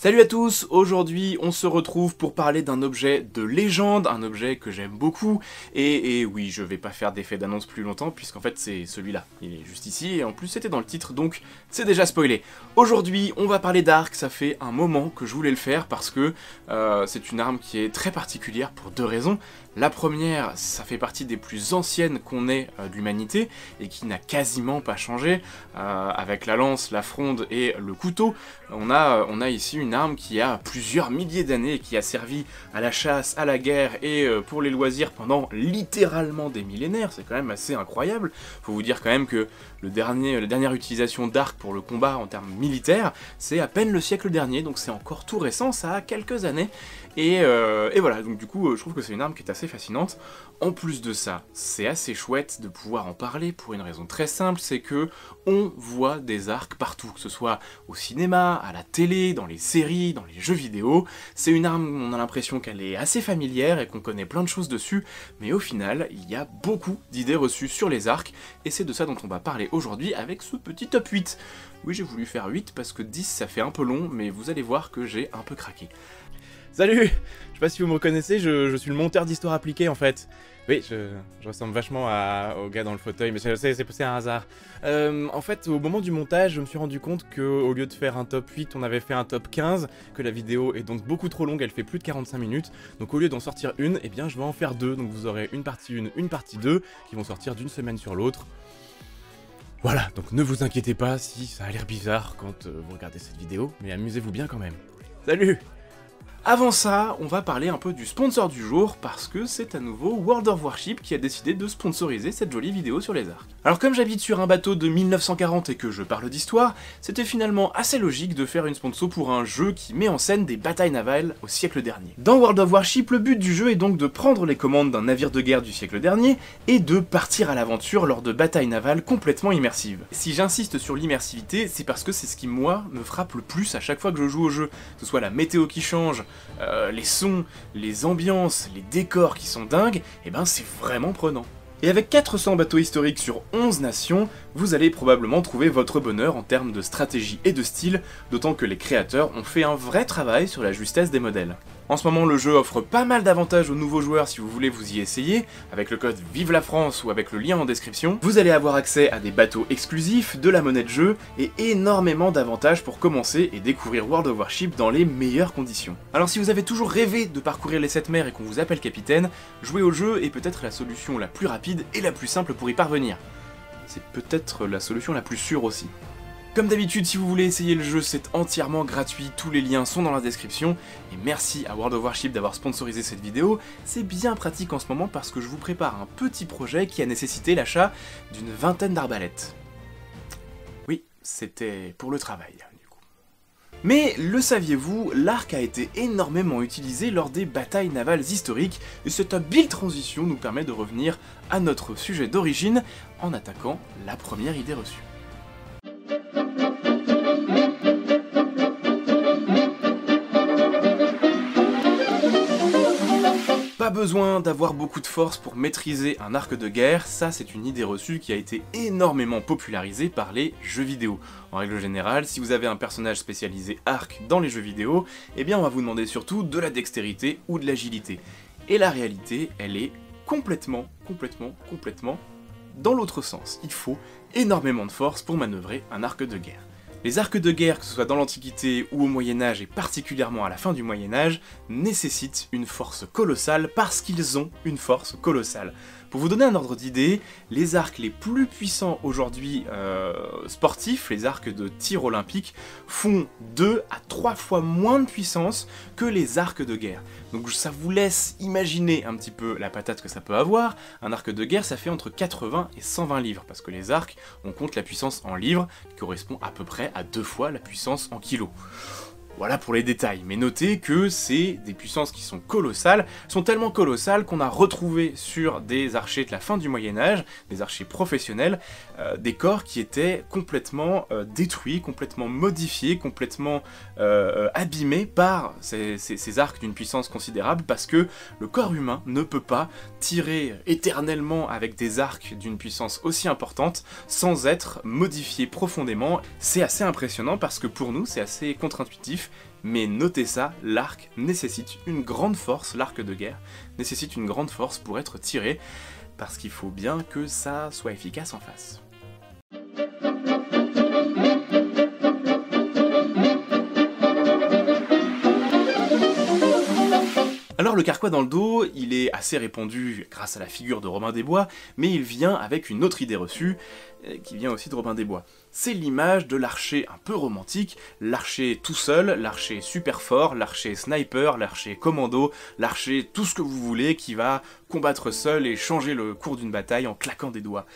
Salut à tous, aujourd'hui on se retrouve pour parler d'un objet de légende, un objet que j'aime beaucoup, et oui, je vais pas faire d'effet d'annonce plus longtemps, puisqu'en fait c'est celui-là, il est juste ici, et en plus c'était dans le titre, donc c'est déjà spoilé. Aujourd'hui on va parler d'arc, ça fait un moment que je voulais le faire, parce que c'est une arme qui est très particulière pour deux raisons. La première, ça fait partie des plus anciennes qu'on ait de l'humanité, et qui n'a quasiment pas changé, avec la lance, la fronde et le couteau. On a ici une arme qui a plusieurs milliers d'années, qui a servi à la chasse, à la guerre et pour les loisirs pendant littéralement des millénaires, c'est quand même assez incroyable. Faut vous dire quand même que la dernière utilisation d'arc pour le combat en termes militaires, c'est à peine le siècle dernier, donc c'est encore tout récent, ça a quelques années. Et voilà, donc du coup, je trouve que c'est une arme qui est assez fascinante. En plus de ça, c'est assez chouette de pouvoir en parler pour une raison très simple, c'est que on voit des arcs partout, que ce soit au cinéma, à la télé, dans les séries, dans les jeux vidéo. C'est une arme, on a l'impression qu'elle est assez familière et qu'on connaît plein de choses dessus, mais au final, il y a beaucoup d'idées reçues sur les arcs, et c'est de ça dont on va parler aujourd'hui avec ce petit top 8. Oui, j'ai voulu faire 8 parce que 10 ça fait un peu long, mais vous allez voir que j'ai un peu craqué. Salut! Je sais pas si vous me reconnaissez, je suis le monteur d'histoire appliquée en fait. Oui, je ressemble vachement au gars dans le fauteuil, mais c'est un hasard. En fait, au moment du montage, je me suis rendu compte qu'au lieu de faire un top 8, on avait fait un top 15, que la vidéo est donc beaucoup trop longue, elle fait plus de 45 minutes. Donc au lieu d'en sortir une, eh bien je vais en faire deux, donc vous aurez une partie 1, une partie 2, qui vont sortir d'une semaine sur l'autre. Voilà, donc ne vous inquiétez pas si ça a l'air bizarre quand vous regardez cette vidéo, mais amusez-vous bien quand même. Salut! Avant ça, on va parler un peu du sponsor du jour, parce que c'est à nouveau World of Warship qui a décidé de sponsoriser cette jolie vidéo sur les arcs. Alors comme j'habite sur un bateau de 1940 et que je parle d'histoire, c'était finalement assez logique de faire une sponsor pour un jeu qui met en scène des batailles navales au siècle dernier. Dans World of Warship, le but du jeu est donc de prendre les commandes d'un navire de guerre du siècle dernier et de partir à l'aventure lors de batailles navales complètement immersives. Si j'insiste sur l'immersivité, c'est parce que c'est ce qui, moi, me frappe le plus à chaque fois que je joue au jeu, que ce soit la météo qui change, les sons, les ambiances, les décors qui sont dingues, et ben c'est vraiment prenant. Et avec 400 bateaux historiques sur 11 nations, vous allez probablement trouver votre bonheur en termes de stratégie et de style, d'autant que les créateurs ont fait un vrai travail sur la justesse des modèles. En ce moment, le jeu offre pas mal d'avantages aux nouveaux joueurs si vous voulez vous y essayer, avec le code Vive la France ou avec le lien en description. Vous allez avoir accès à des bateaux exclusifs, de la monnaie de jeu, et énormément d'avantages pour commencer et découvrir World of Warship dans les meilleures conditions. Alors si vous avez toujours rêvé de parcourir les 7 mers et qu'on vous appelle capitaine, jouer au jeu est peut-être la solution la plus rapide et la plus simple pour y parvenir. C'est peut-être la solution la plus sûre aussi. Comme d'habitude, si vous voulez essayer le jeu, c'est entièrement gratuit, tous les liens sont dans la description, et merci à World of Warship d'avoir sponsorisé cette vidéo, c'est bien pratique en ce moment parce que je vous prépare un petit projet qui a nécessité l'achat d'une vingtaine d'arbalètes. Oui, c'était pour le travail, du coup. Mais le saviez-vous, l'arc a été énormément utilisé lors des batailles navales historiques, et cette habile transition nous permet de revenir à notre sujet d'origine en attaquant la première idée reçue. Pas besoin d'avoir beaucoup de force pour maîtriser un arc de guerre, ça c'est une idée reçue qui a été énormément popularisée par les jeux vidéo. En règle générale, si vous avez un personnage spécialisé arc dans les jeux vidéo, eh bien on va vous demander surtout de la dextérité ou de l'agilité. Et la réalité, elle est complètement dans l'autre sens. Il faut énormément de force pour manœuvrer un arc de guerre. Les arcs de guerre, que ce soit dans l'Antiquité ou au Moyen-Âge et particulièrement à la fin du Moyen-Âge, nécessitent une force colossale parce qu'ils ont une force colossale. Pour vous donner un ordre d'idée, les arcs les plus puissants aujourd'hui sportifs, les arcs de tir olympique, font 2 à 3 fois moins de puissance que les arcs de guerre. Donc ça vous laisse imaginer un petit peu la patate que ça peut avoir. Un arc de guerre, ça fait entre 80 et 120 livres, parce que les arcs, on compte la puissance en livres, qui correspond à peu près à 2 fois la puissance en kilos. Voilà pour les détails, mais notez que c'est des puissances qui sont colossales, sont tellement colossales qu'on a retrouvé sur des archers de la fin du Moyen-Âge, des archers professionnels, des corps qui étaient complètement détruits, complètement modifiés, complètement abîmés par ces arcs d'une puissance considérable, parce que le corps humain ne peut pas tirer éternellement avec des arcs d'une puissance aussi importante sans être modifié profondément. C'est assez impressionnant parce que pour nous c'est assez contre-intuitif. mais notez ça, l'arc nécessite une grande force, l'arc de guerre nécessite une grande force pour être tiré, parce qu'il faut bien que ça soit efficace en face. Alors le carquois dans le dos, il est assez répandu grâce à la figure de Robin des Bois, mais il vient avec une autre idée reçue, qui vient aussi de Robin des Bois. C'est l'image de l'archer un peu romantique, l'archer tout seul, l'archer super fort, l'archer sniper, l'archer commando, l'archer tout ce que vous voulez, qui va combattre seul et changer le cours d'une bataille en claquant des doigts.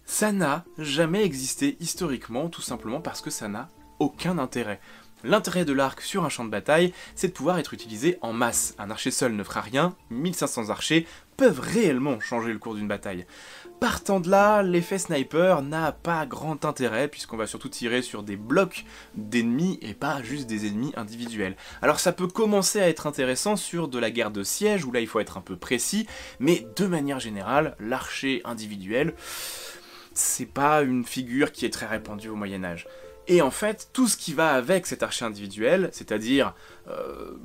Ça n'a jamais existé historiquement, tout simplement parce que ça n'a aucun intérêt. L'intérêt de l'arc sur un champ de bataille, c'est de pouvoir être utilisé en masse. Un archer seul ne fera rien, 1500 archers peuvent réellement changer le cours d'une bataille. Partant de là, l'effet sniper n'a pas grand intérêt, puisqu'on va surtout tirer sur des blocs d'ennemis et pas juste des ennemis individuels. Alors ça peut commencer à être intéressant sur de la guerre de siège, où là il faut être un peu précis, mais de manière générale, l'archer individuel, c'est pas une figure qui est très répandue au Moyen-Âge. Et en fait, tout ce qui va avec cet archer individuel, c'est-à-dire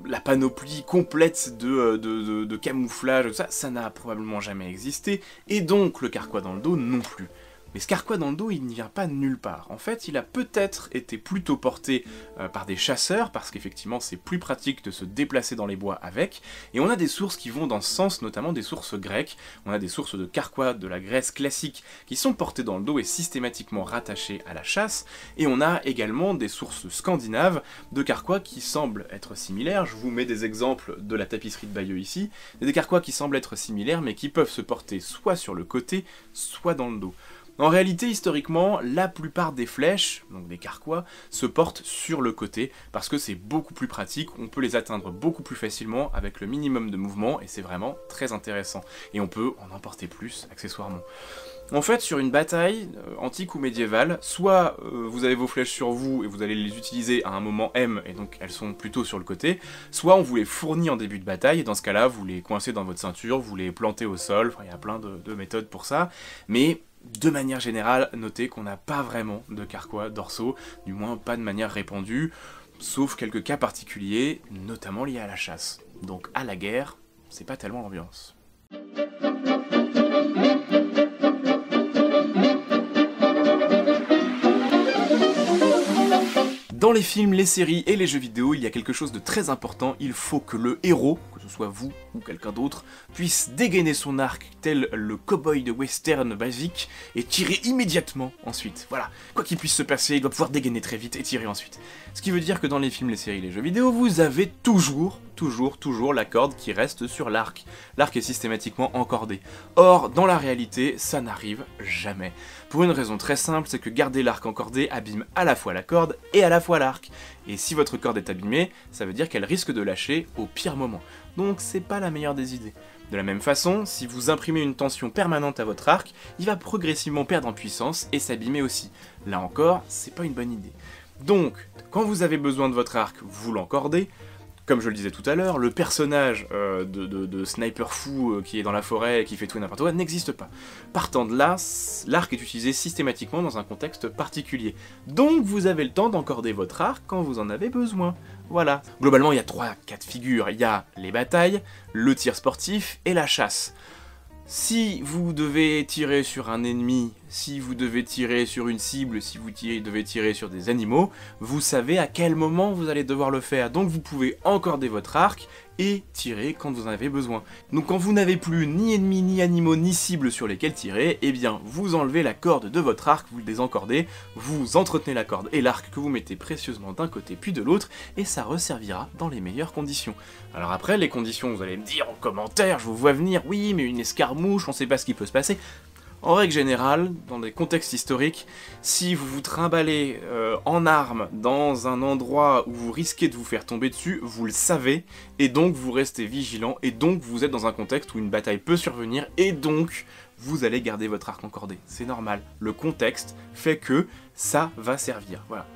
la panoplie complète de camouflage, ça n'a probablement jamais existé, et donc le carquois dans le dos non plus. Mais ce carquois dans le dos, il n'y vient pas de nulle part. En fait, il a peut-être été plutôt porté par des chasseurs, parce qu'effectivement c'est plus pratique de se déplacer dans les bois avec, et on a des sources qui vont dans ce sens, notamment des sources grecques. On a des sources de carquois de la Grèce classique qui sont portés dans le dos et systématiquement rattachés à la chasse, et on a également des sources scandinaves de carquois qui semblent être similaires. Je vous mets des exemples de la tapisserie de Bayeux ici, des carquois qui semblent être similaires mais qui peuvent se porter soit sur le côté, soit dans le dos. En réalité, historiquement, la plupart des flèches, donc des carquois, se portent sur le côté, parce que c'est beaucoup plus pratique, on peut les atteindre beaucoup plus facilement avec le minimum de mouvement, et c'est vraiment très intéressant. Et on peut en emporter plus, accessoirement. En fait, sur une bataille, antique ou médiévale, soit vous avez vos flèches sur vous et vous allez les utiliser à un moment M, et donc elles sont plutôt sur le côté, soit on vous les fournit en début de bataille, et dans ce cas-là, vous les coincez dans votre ceinture, vous les plantez au sol, enfin, il y a plein de méthodes pour ça, mais de manière générale, notez qu'on n'a pas vraiment de carquois dorsaux, du moins pas de manière répandue, sauf quelques cas particuliers, notamment liés à la chasse. Donc à la guerre, c'est pas tellement l'ambiance. Dans les films, les séries et les jeux vidéo, il y a quelque chose de très important, il faut que le héros, que ce soit vous ou quelqu'un d'autre, puisse dégainer son arc tel le cow-boy de western basique et tirer immédiatement ensuite. Voilà, quoi qu'il puisse se passer, il doit pouvoir dégainer très vite et tirer ensuite. Ce qui veut dire que dans les films, les séries et les jeux vidéo, vous avez toujours la corde qui reste sur l'arc. L'arc est systématiquement encordé. Or, dans la réalité, ça n'arrive jamais. Pour une raison très simple, c'est que garder l'arc encordé abîme à la fois la corde et à la fois l'arc. Et si votre corde est abîmée, ça veut dire qu'elle risque de lâcher au pire moment. Donc c'est pas la meilleure des idées. De la même façon, si vous imprimez une tension permanente à votre arc, il va progressivement perdre en puissance et s'abîmer aussi. Là encore, c'est pas une bonne idée. Donc, quand vous avez besoin de votre arc, vous l'encordez. Comme je le disais tout à l'heure, le personnage de sniper fou qui est dans la forêt et qui fait tout et n'importe quoi n'existe pas. Partant de là, l'arc est utilisé systématiquement dans un contexte particulier. Donc vous avez le temps d'encorder votre arc quand vous en avez besoin. Voilà. Globalement, il y a 3 cas de figure. Il y a les batailles, le tir sportif et la chasse. Si vous devez tirer sur un ennemi, si vous devez tirer sur une cible, si vous devez tirer sur des animaux, vous savez à quel moment vous allez devoir le faire. Donc vous pouvez encorder votre arc et tirer quand vous en avez besoin. Donc quand vous n'avez plus ni ennemis, ni animaux, ni cibles sur lesquels tirer, eh bien vous enlevez la corde de votre arc, vous le désencordez, vous entretenez la corde et l'arc que vous mettez précieusement d'un côté puis de l'autre, et ça resservira dans les meilleures conditions. Alors après, les conditions, vous allez me dire en commentaire, je vous vois venir, oui mais une escarmouche, on sait pas ce qui peut se passer. En règle générale, dans des contextes historiques, si vous vous trimballez en armes dans un endroit où vous risquez de vous faire tomber dessus, vous le savez, et donc vous restez vigilant, et donc vous êtes dans un contexte où une bataille peut survenir, et donc vous allez garder votre arc encordé. C'est normal. Le contexte fait que ça va servir. Voilà.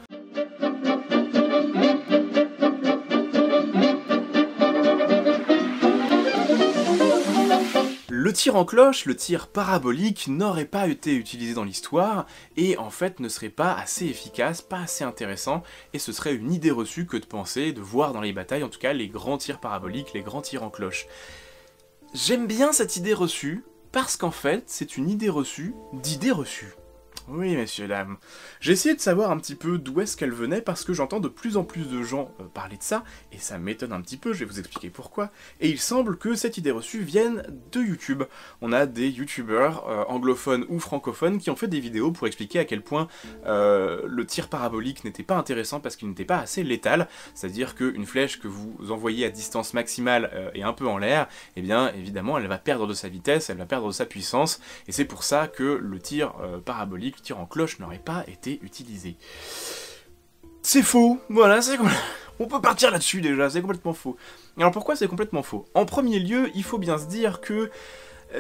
Le tir en cloche, le tir parabolique, n'aurait pas été utilisé dans l'histoire, et en fait ne serait pas assez efficace, pas assez intéressant, et ce serait une idée reçue que de penser, de voir dans les batailles, en tout cas les grands tirs paraboliques, les grands tirs en cloche. J'aime bien cette idée reçue, parce qu'en fait, c'est une idée reçue d'idées reçues. Oui, messieurs, dames. J'ai essayé de savoir un petit peu d'où est-ce qu'elle venait, parce que j'entends de plus en plus de gens parler de ça, et ça m'étonne un petit peu, je vais vous expliquer pourquoi. Et il semble que cette idée reçue vienne de YouTube. On a des youtubeurs, anglophones ou francophones, qui ont fait des vidéos pour expliquer à quel point le tir parabolique n'était pas intéressant parce qu'il n'était pas assez létal, c'est-à-dire qu'une flèche que vous envoyez à distance maximale et un peu en l'air, eh bien, évidemment, elle va perdre de sa vitesse, elle va perdre de sa puissance, et c'est pour ça que le tir parabolique, le tir en cloche n'aurait pas été utilisé. C'est faux, voilà, on peut partir là-dessus déjà, c'est complètement faux. Alors pourquoi c'est complètement faux? En premier lieu, il faut bien se dire que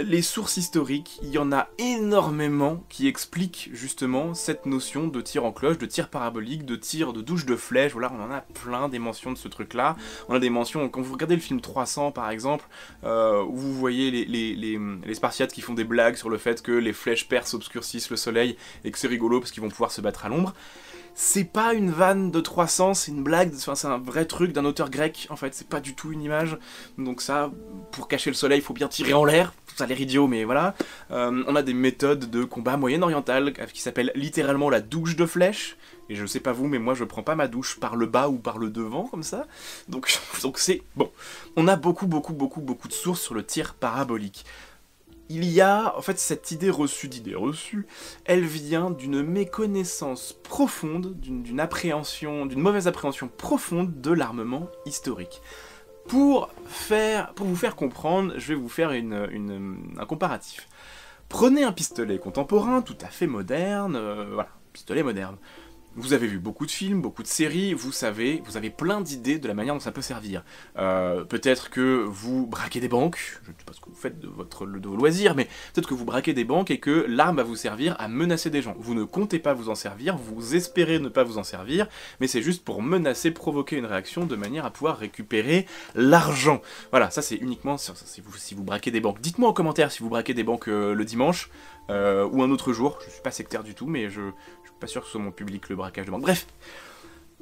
les sources historiques, il y en a énormément qui expliquent justement cette notion de tir en cloche, de tir parabolique, de tir de douche de flèche, voilà, on en a plein des mentions de ce truc-là. On a des mentions, quand vous regardez le film 300 par exemple, où vous voyez les Spartiates qui font des blagues sur le fait que les flèches percent, obscurcissent le soleil, et que c'est rigolo parce qu'ils vont pouvoir se battre à l'ombre. C'est pas une vanne de 300, c'est une blague, enfin, c'est un vrai truc d'un auteur grec, en fait, c'est pas du tout une image. Donc ça, pour cacher le soleil, il faut bien tirer en l'air, ça a l'air idiot, mais voilà. On a des méthodes de combat moyen-oriental qui s'appellent littéralement la douche de flèche. Et je sais pas vous, mais moi je prends pas ma douche par le bas ou par le devant, comme ça. Donc c'est... Bon, on a beaucoup de sources sur le tir parabolique. Il y a, en fait, cette idée reçue, elle vient d'une méconnaissance profonde, d'une appréhension, d'une mauvaise appréhension profonde de l'armement historique. Pour vous faire comprendre, je vais vous faire un comparatif. Prenez un pistolet contemporain, tout à fait moderne, voilà, pistolet moderne. Vous avez vu beaucoup de films, beaucoup de séries, vous avez plein d'idées de la manière dont ça peut servir. Peut-être que vous braquez des banques, je ne sais pas ce que vous faites de vos loisirs, mais peut-être que vous braquez des banques et que l'arme va vous servir à menacer des gens. Vous ne comptez pas vous en servir, vous espérez ne pas vous en servir, mais c'est juste pour menacer, provoquer une réaction de manière à pouvoir récupérer l'argent. Voilà, ça c'est uniquement si vous braquez des banques. Dites-moi en commentaire si vous braquez des banques le dimanche, ou un autre jour, je suis pas sectaire du tout, mais je suis pas sûr que ce soit mon public le braquage de banque. Bref,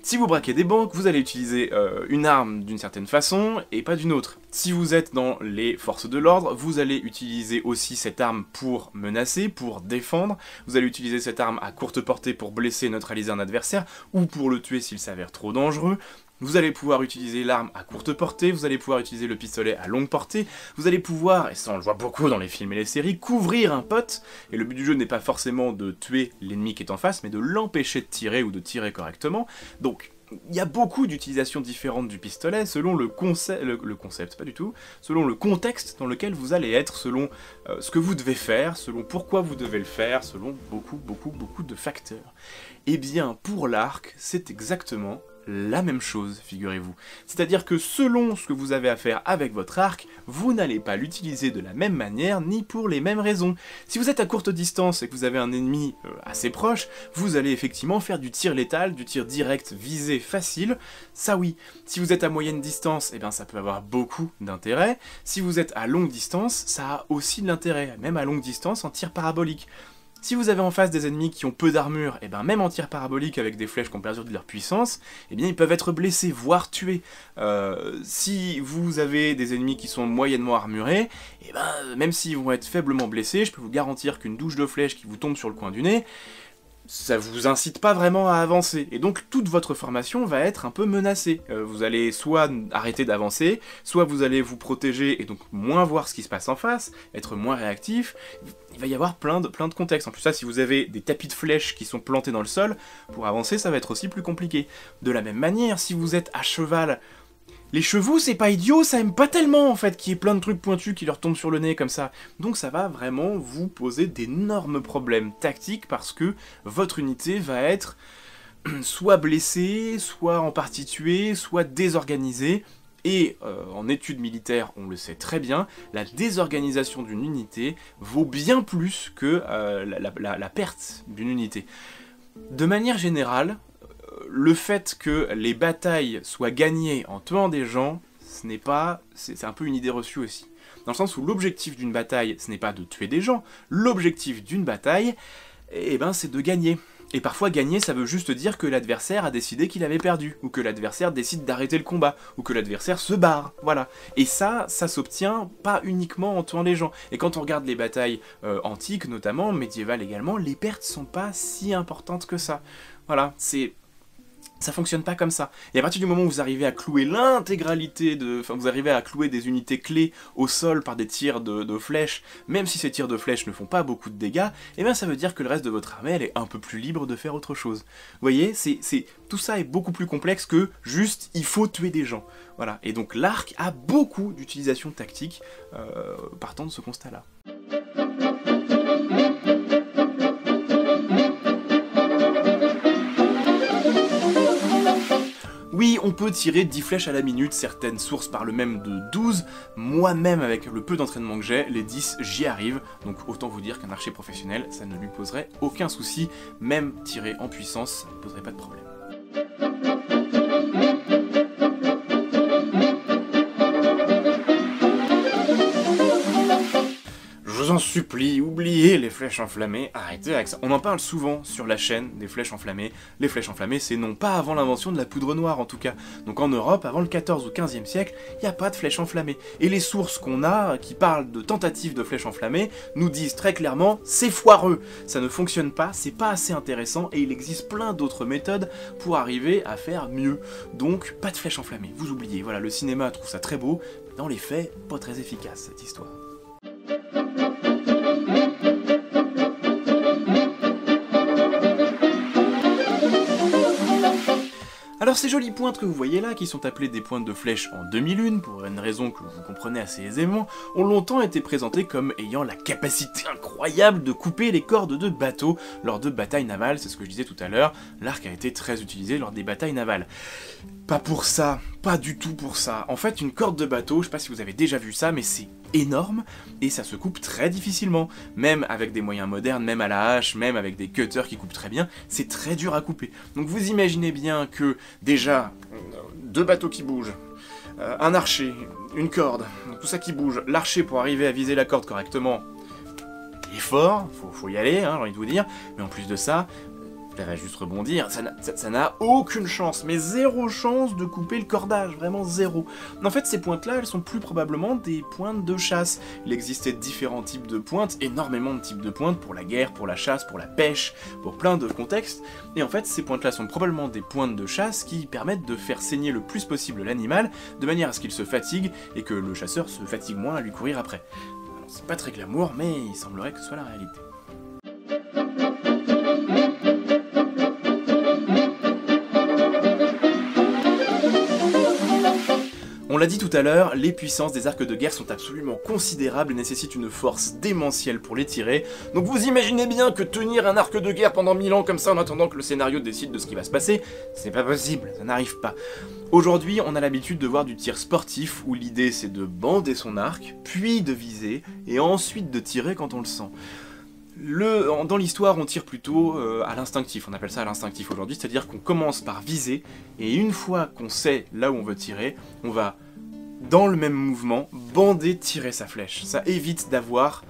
si vous braquez des banques, vous allez utiliser une arme d'une certaine façon et pas d'une autre. Si vous êtes dans les forces de l'ordre, vous allez utiliser aussi cette arme pour menacer, pour défendre. Vous allez utiliser cette arme à courte portée pour blesser, neutraliser un adversaire, ou pour le tuer s'il s'avère trop dangereux. Vous allez pouvoir utiliser l'arme à courte portée, vous allez pouvoir utiliser le pistolet à longue portée, vous allez pouvoir, et ça on le voit beaucoup dans les films et les séries, couvrir un pote, et le but du jeu n'est pas forcément de tuer l'ennemi qui est en face, mais de l'empêcher de tirer ou de tirer correctement. Donc, il y a beaucoup d'utilisations différentes du pistolet selon le concept, pas du tout, selon le contexte dans lequel vous allez être, selon ce que vous devez faire, selon pourquoi vous devez le faire, selon beaucoup de facteurs. Et bien, pour l'arc, c'est exactement la même chose, figurez-vous. C'est-à-dire que selon ce que vous avez à faire avec votre arc, vous n'allez pas l'utiliser de la même manière, ni pour les mêmes raisons. Si vous êtes à courte distance et que vous avez un ennemi assez proche, vous allez effectivement faire du tir létal, du tir direct, visé, facile, ça oui. Si vous êtes à moyenne distance, eh bien ça peut avoir beaucoup d'intérêt. Si vous êtes à longue distance, ça a aussi de l'intérêt, même à longue distance en tir parabolique. Si vous avez en face des ennemis qui ont peu d'armure, et bien même en tir parabolique avec des flèches qui ont perdu de leur puissance, et bien ils peuvent être blessés, voire tués. Si vous avez des ennemis qui sont moyennement armurés, et ben même s'ils vont être faiblement blessés, je peux vous garantir qu'une douche de flèches qui vous tombe sur le coin du nez, ça vous incite pas vraiment à avancer, et donc toute votre formation va être un peu menacée. Vous allez soit arrêter d'avancer, soit vous allez vous protéger et donc moins voir ce qui se passe en face, être moins réactif. Il va y avoir plein de contextes. En plus ça, si vous avez des tapis de flèches qui sont plantés dans le sol, pour avancer ça va être aussi plus compliqué. De la même manière, si vous êtes à cheval, les chevaux, c'est pas idiot, ça aime pas tellement en fait qu'il y ait plein de trucs pointus qui leur tombent sur le nez comme ça. Donc ça va vraiment vous poser d'énormes problèmes tactiques parce que votre unité va être soit blessée, soit en partie tuée, soit désorganisée. Et en études militaires, on le sait très bien, la désorganisation d'une unité vaut bien plus que la perte d'une unité. De manière générale, le fait que les batailles soient gagnées en tuant des gens, c'est un peu une idée reçue aussi. Dans le sens où l'objectif d'une bataille, ce n'est pas de tuer des gens, l'objectif d'une bataille, eh ben, c'est de gagner. Et parfois gagner, ça veut juste dire que l'adversaire a décidé qu'il avait perdu, ou que l'adversaire décide d'arrêter le combat, ou que l'adversaire se barre, voilà. Et ça s'obtient pas uniquement en tuant les gens. Et quand on regarde les batailles antiques notamment, médiévales également, les pertes sont pas si importantes que ça. Voilà, ça fonctionne pas comme ça. Et à partir du moment où vous arrivez à clouer l'intégralité vous arrivez à clouer des unités clés au sol par des tirs de flèches, même si ces tirs de flèches ne font pas beaucoup de dégâts, eh bien ça veut dire que le reste de votre armée, elle est un peu plus libre de faire autre chose. Vous voyez, tout ça est beaucoup plus complexe que juste, il faut tuer des gens. Voilà. Et donc l'arc a beaucoup d'utilisation tactique partant de ce constat-là. Oui, on peut tirer 10 flèches à la minute, certaines sources parlent même de 12, moi-même avec le peu d'entraînement que j'ai, les 10 j'y arrive, donc autant vous dire qu'un archer professionnel, ça ne lui poserait aucun souci, même tirer en puissance, ça ne poserait pas de problème. Je vous en supplie, oubliez les flèches enflammées, arrêtez avec ça. On en parle souvent sur la chaîne des flèches enflammées. Les flèches enflammées, c'est non pas avant l'invention de la poudre noire en tout cas. Donc en Europe, avant le 14 ou 15e siècle, il n'y a pas de flèches enflammées. Et les sources qu'on a, qui parlent de tentatives de flèches enflammées, nous disent très clairement, c'est foireux. Ça ne fonctionne pas, c'est pas assez intéressant, et il existe plein d'autres méthodes pour arriver à faire mieux. Donc, pas de flèches enflammées, vous oubliez. Voilà, le cinéma trouve ça très beau, mais dans les faits, pas très efficace cette histoire. Alors ces jolies pointes que vous voyez là, qui sont appelées des pointes de flèche en demi-lune, pour une raison que vous comprenez assez aisément, ont longtemps été présentées comme ayant la capacité incroyable de couper les cordes de bateaux lors de batailles navales, c'est ce que je disais tout à l'heure, l'arc a été très utilisé lors des batailles navales. Pas pour ça, pas du tout pour ça. En fait, une corde de bateau, je sais pas si vous avez déjà vu ça, mais c'est énorme, et ça se coupe très difficilement. Même avec des moyens modernes, même à la hache, même avec des cutters qui coupent très bien, c'est très dur à couper. Donc vous imaginez bien que, déjà, 2 bateaux qui bougent, un archer, une corde, tout ça qui bouge, l'archer pour arriver à viser la corde correctement, il est fort, faut y aller, hein, j'ai envie de vous dire, mais en plus de ça, elle va juste rebondir, ça n'a aucune chance, mais zéro chance de couper le cordage, vraiment zéro. En fait, ces pointes-là, elles sont plus probablement des pointes de chasse. Il existait différents types de pointes, énormément de types de pointes, pour la guerre, pour la chasse, pour la pêche, pour plein de contextes, et en fait, ces pointes-là sont probablement des pointes de chasse qui permettent de faire saigner le plus possible l'animal, de manière à ce qu'il se fatigue, et que le chasseur se fatigue moins à lui courir après. C'est pas très glamour, mais il semblerait que ce soit la réalité. On l'a dit tout à l'heure, les puissances des arcs de guerre sont absolument considérables et nécessitent une force démentielle pour les tirer, donc vous imaginez bien que tenir un arc de guerre pendant 1000 ans comme ça en attendant que le scénario décide de ce qui va se passer, c'est pas possible, ça n'arrive pas. Aujourd'hui, on a l'habitude de voir du tir sportif où l'idée c'est de bander son arc, puis de viser, et ensuite de tirer quand on le sent. Dans l'histoire, on tire plutôt à l'instinctif, on appelle ça à l'instinctif aujourd'hui, c'est-à-dire qu'on commence par viser, et une fois qu'on sait là où on veut tirer, on va, dans le même mouvement, bander, tirer sa flèche. Ça évite d'avoir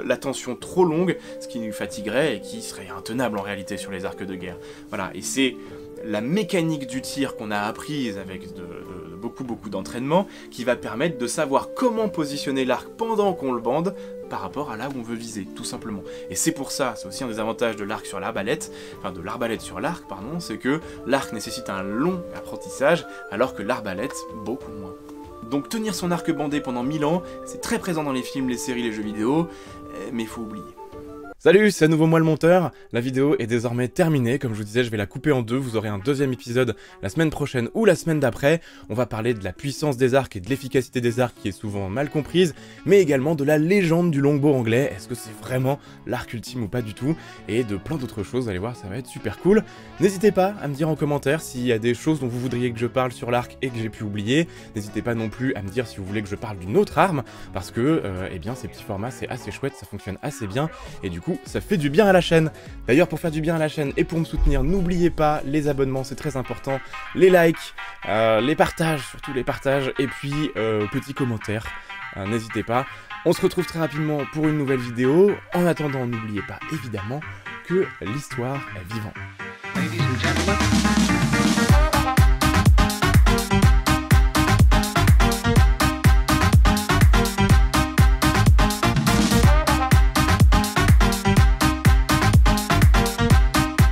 la tension trop longue, ce qui nous fatiguerait et qui serait intenable en réalité sur les arcs de guerre. Voilà, et c'est la mécanique du tir qu'on a apprise avec beaucoup d'entraînement qui va permettre de savoir comment positionner l'arc pendant qu'on le bande par rapport à là où on veut viser, tout simplement. Et c'est pour ça, c'est aussi un des avantages de l'arc sur l'arbalète, enfin de l'arbalète sur l'arc, pardon, c'est que l'arc nécessite un long apprentissage, alors que l'arbalète, beaucoup moins. Donc tenir son arc bandé pendant 1000 ans, c'est très présent dans les films, les séries, les jeux vidéo, mais il faut oublier. Salut, c'est à nouveau moi le monteur. La vidéo est désormais terminée, comme je vous disais, je vais la couper en deux, vous aurez un deuxième épisode la semaine prochaine ou la semaine d'après. On va parler de la puissance des arcs et de l'efficacité des arcs qui est souvent mal comprise, mais également de la légende du longbow anglais, est-ce que c'est vraiment l'arc ultime ou pas du tout, et de plein d'autres choses, vous allez voir, ça va être super cool. N'hésitez pas à me dire en commentaire s'il y a des choses dont vous voudriez que je parle sur l'arc et que j'ai pu oublier. N'hésitez pas non plus à me dire si vous voulez que je parle d'une autre arme, parce que, eh bien, ces petits formats, c'est assez chouette, ça fonctionne assez bien, et du coup, ça fait du bien à la chaîne. D'ailleurs, pour faire du bien à la chaîne et pour me soutenir, n'oubliez pas les abonnements, c'est très important, les likes, les partages, surtout les partages, et puis petits commentaires. hein, n'hésitez pas. On se retrouve très rapidement pour une nouvelle vidéo. En attendant, n'oubliez pas évidemment que l'histoire est vivante. Ladies and gentlemen.